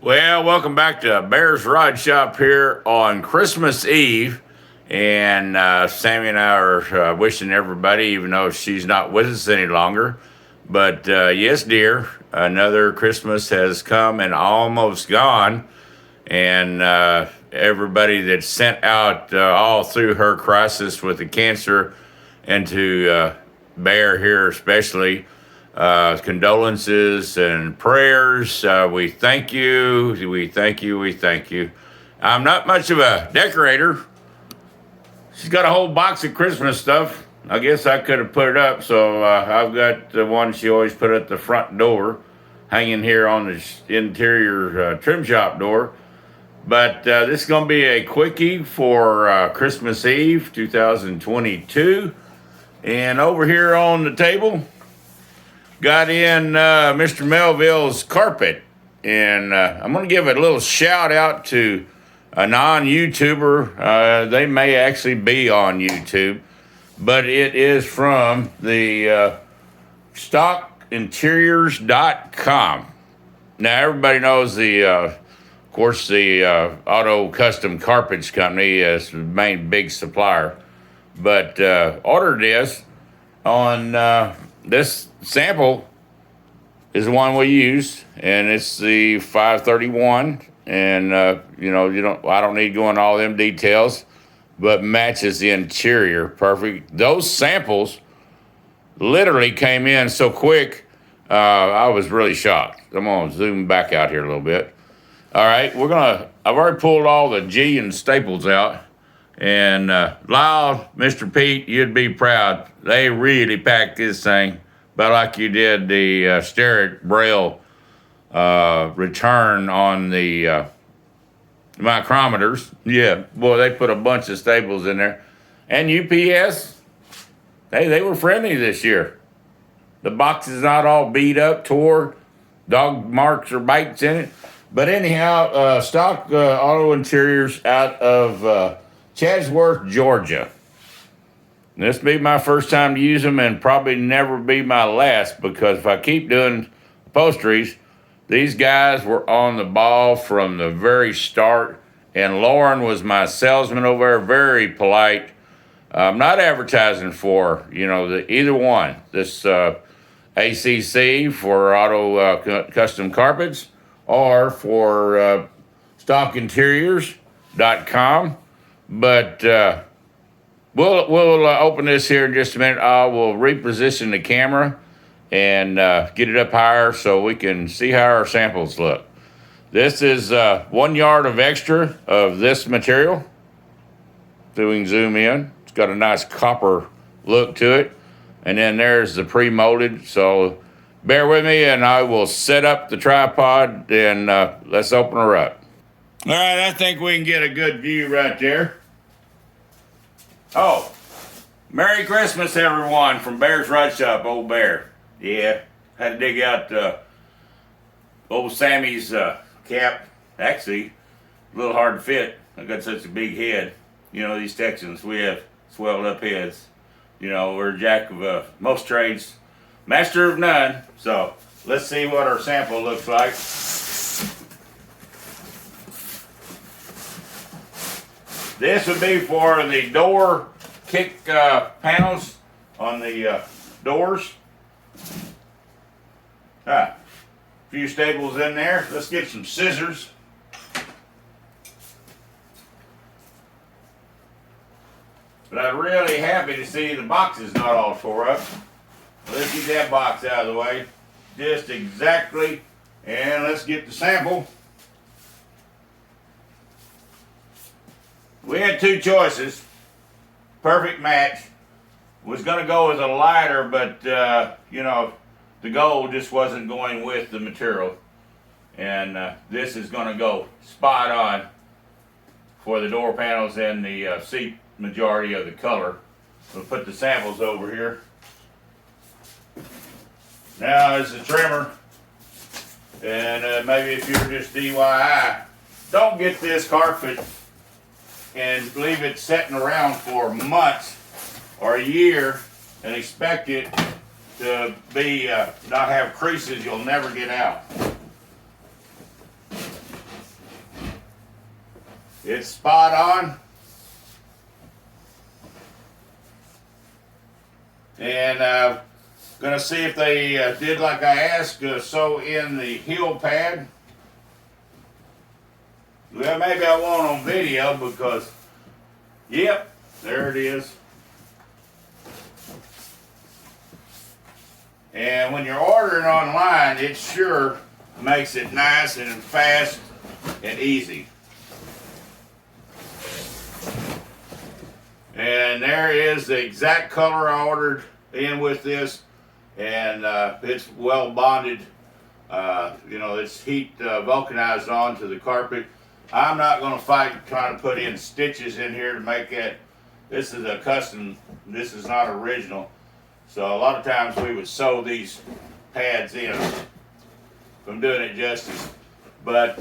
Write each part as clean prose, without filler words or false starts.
Well, welcome back to Bear's Rod Shop here on Christmas Eve. And Sammie and I are wishing everybody, even though she's not with us any longer. But yes, dear, another Christmas has come and almost gone. And everybody that sent out all through her crisis with the cancer, and to Bear here especially, condolences and prayers. We thank you. We thank you. We thank you. I'm not much of a decorator. She's got a whole box of Christmas stuff. I guess I could have put it up. So I've got the one she always put at the front door, hanging here on the interior trim shop door. But this is going to be a quickie for Christmas Eve 2022. And over here on the table, got in Mr. Melville's carpet. And I'm going to give a little shout out to a non-YouTuber. They may actually be on YouTube, but it is from the stockinteriors.com. Now, everybody knows of course, the Auto Custom Carpets Company is the main big supplier. But ordered this on this sample is the one we use, and it's the 531. And I don't need to go into all them details, but matches the interior perfect. Those samples literally came in so quick, I was really shocked. I'm gonna zoom back out here a little bit. All right, I've already pulled all the G and staples out. And Lyle, Mr. Pete, you'd be proud. They really packed this thing, about like you did the Starrett Braille return on the micrometers. Yeah, boy, they put a bunch of staples in there. And UPS, hey, they were friendly this year. The box is not all beat up, tore, dog marks or bites in it. But anyhow, stock auto interiors out of Chadsworth, Georgia. This will be my first time to use them and probably never be my last, because if I keep doing upholsteries, these guys were on the ball from the very start. And Lauren was my salesman over there, very polite. I'm not advertising for, either one. This ACC for Auto Custom Carpets, or for stockinteriors.com. But we'll open this here in just a minute. I will reposition the camera and get it up higher so we can see how our samples look. This is 1 yard of extra of this material. So we can zoom in. It's got a nice copper look to it. And then there's the pre-molded. So bear with me, and I will set up the tripod, and let's open her up. All right, I think we can get a good view right there. Oh, Merry Christmas, everyone, from Bear's Rod Shop, Old Bear. Yeah, had to dig out old Sammie's cap. Actually, a little hard to fit. I got such a big head. These Texans, we have swelled up heads. We're a jack of most trades, master of none. So let's see what our sample looks like. This would be for the door kick panels on the doors. A few staples in there. Let's get some scissors. But I'm really happy to see the box is not all tore up. Let's get that box out of the way. Just exactly. And let's get the sample. We had two choices. Perfect match. Was going to go with a lighter, but the gold just wasn't going with the material. And this is going to go spot on for the door panels and the seat majority of the color. We'll put the samples over here. Now is the trimmer. And maybe if you're just DIY, don't get this carpet and leave it sitting around for months or a year and expect it to be not have creases you'll never get out. It's spot on. And gonna see if they did like I asked, sew in the heel pad. Well, maybe I won't on video because, yep, there it is. And when you're ordering online, it sure makes it nice and fast and easy. And there is the exact color I ordered in with this, and it's well bonded. You know, it's heat vulcanized onto the carpet. I'm not going to fight trying to put in stitches in here to make it. This is a custom. This is not original. So a lot of times we would sew these pads in. If I'm doing it justice. But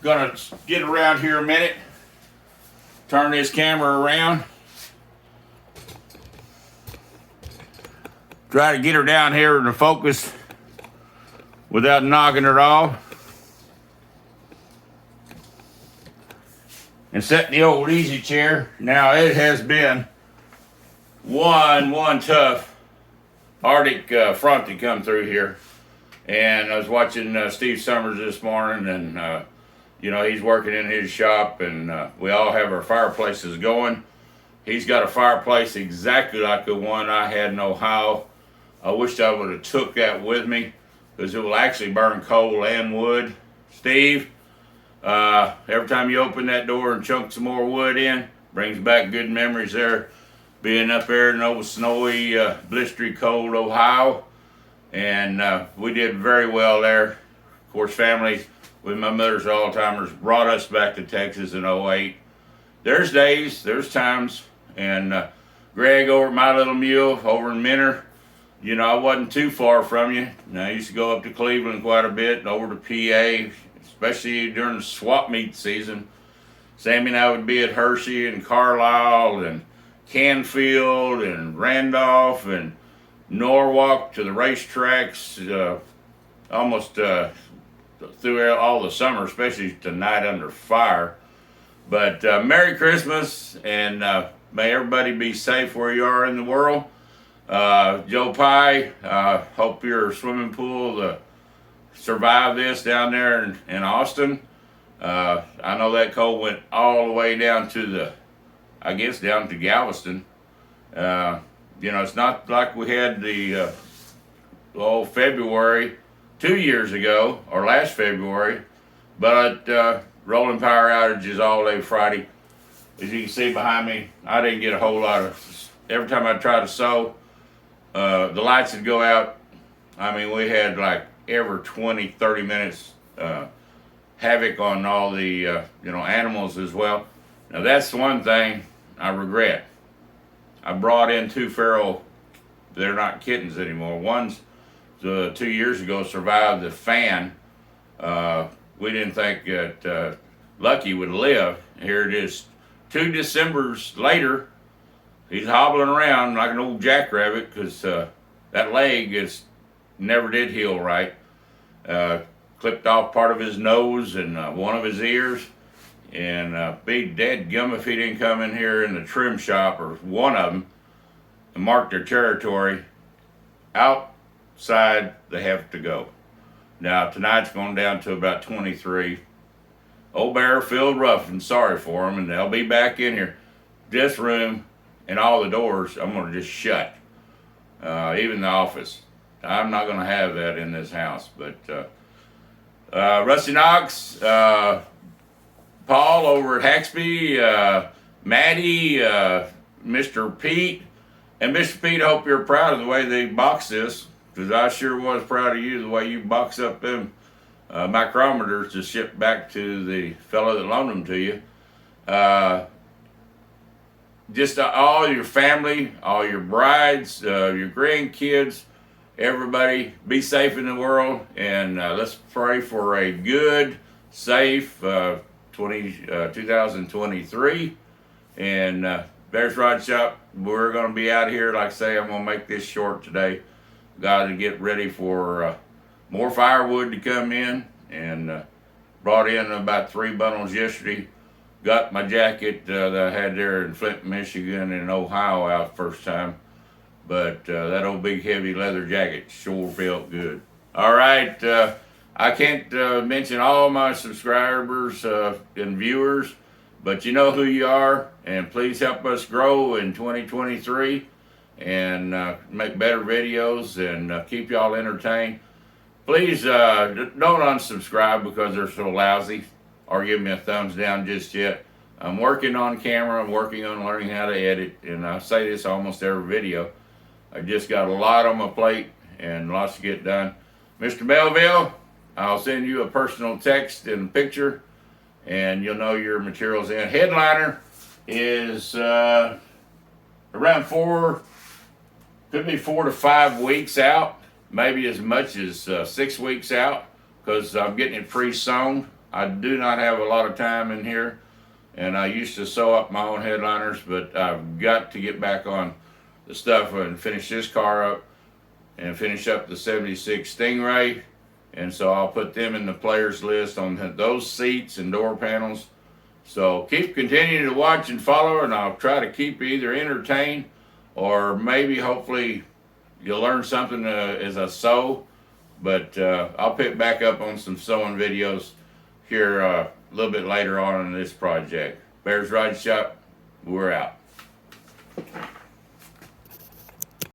gonna get around here a minute. Turn this camera around. Try to get her down here in the focus without knocking her off. And set in the old easy chair. Now it has been one tough Arctic front to come through here. And I was watching Steve Summers this morning, and you know, he's working in his shop, and we all have our fireplaces going. He's got a fireplace exactly like the one I had in Ohio. I wished I would have took that with me because it will actually burn coal and wood. Steve, every time you open that door and chunk some more wood in, brings back good memories there. Being up there in old snowy, blistery cold Ohio. And we did very well there. Of course, family with my mother's Alzheimer's brought us back to Texas in '08. There's days, there's times, and Greg over at My Little Mule over in Minner, you know, I wasn't too far from you. And I used to go up to Cleveland quite a bit and over to PA, especially during the swap meet season. Sammie and I would be at Hershey and Carlisle and Canfield and Randolph and Norwalk to the racetracks almost through all the summer, especially tonight under fire. But Merry Christmas, and may everybody be safe where you are in the world. Joe Pye, hope your swimming pool survived this down there in Austin. I know that cold went all the way down to down to Galveston. You know, it's not like we had the February 2 years ago, or last February, but rolling power outages all day Friday. As you can see behind me, I didn't get a whole lot of, every time I tried to sew, the lights would go out. I mean, we had like every 20, 30 minutes havoc on all the, you know, animals as well. Now that's the one thing I regret. I brought in two feral, they're not kittens anymore. One's 2 years ago survived the fan. We didn't think that Lucky would live. Here it is 2 Decembers later. He's hobbling around like an old jackrabbit because that leg is never did heal right. Clipped off part of his nose and one of his ears. And be dead gum if he didn't come in here in the trim shop, or one of them, and mark their territory. Outside, they have to go. Now, tonight's going down to about 23. Old Bear feel rough and sorry for them, and they'll be back in here. This room and all the doors, I'm going to just shut. Even the office. I'm not going to have that in this house. But Rusty Knox, Paul over at Haxby, Maddie, Mr. Pete. And Mr. Pete, I hope you're proud of the way they boxed this, because I sure was proud of you, the way you boxed up them micrometers to ship back to the fellow that loaned them to you. Just all your family, all your brides, your grandkids, everybody, be safe in the world, and let's pray for a good, safe 2023. And Bear's Rod Shop, we're going to be out here. Like I say, I'm going to make this short today. Got to get ready for more firewood to come in, and Brought in about 3 bundles yesterday. Got my jacket that I had there in Flint, Michigan, and Ohio out first time. But that old big heavy leather jacket sure felt good. All right, I can't mention all my subscribers and viewers, but you know who you are, and please help us grow in 2023 and make better videos and keep y'all entertained. Please don't unsubscribe because they're so lousy, or give me a thumbs down just yet. I'm working on camera. I'm working on learning how to edit, and I say this almost every video. I just got a lot on my plate and lots to get done. Mr. Melville, I'll send you a personal text and picture, and you'll know your material's in. Headliner is around could be 4 to 5 weeks out. Maybe as much as 6 weeks out, because I'm getting it pre-sewn. I do not have a lot of time in here, and I used to sew up my own headliners, but I've got to get back on the stuff and finish this car up and finish up the 76 Stingray, and so I'll put them in the players list on those seats and door panels. So continuing to watch and follow, and I'll try to keep you either entertained or maybe hopefully you'll learn something as I sew, but I'll pick back up on some sewing videos here a little bit later on in this project. Bears Ride Shop, we're out.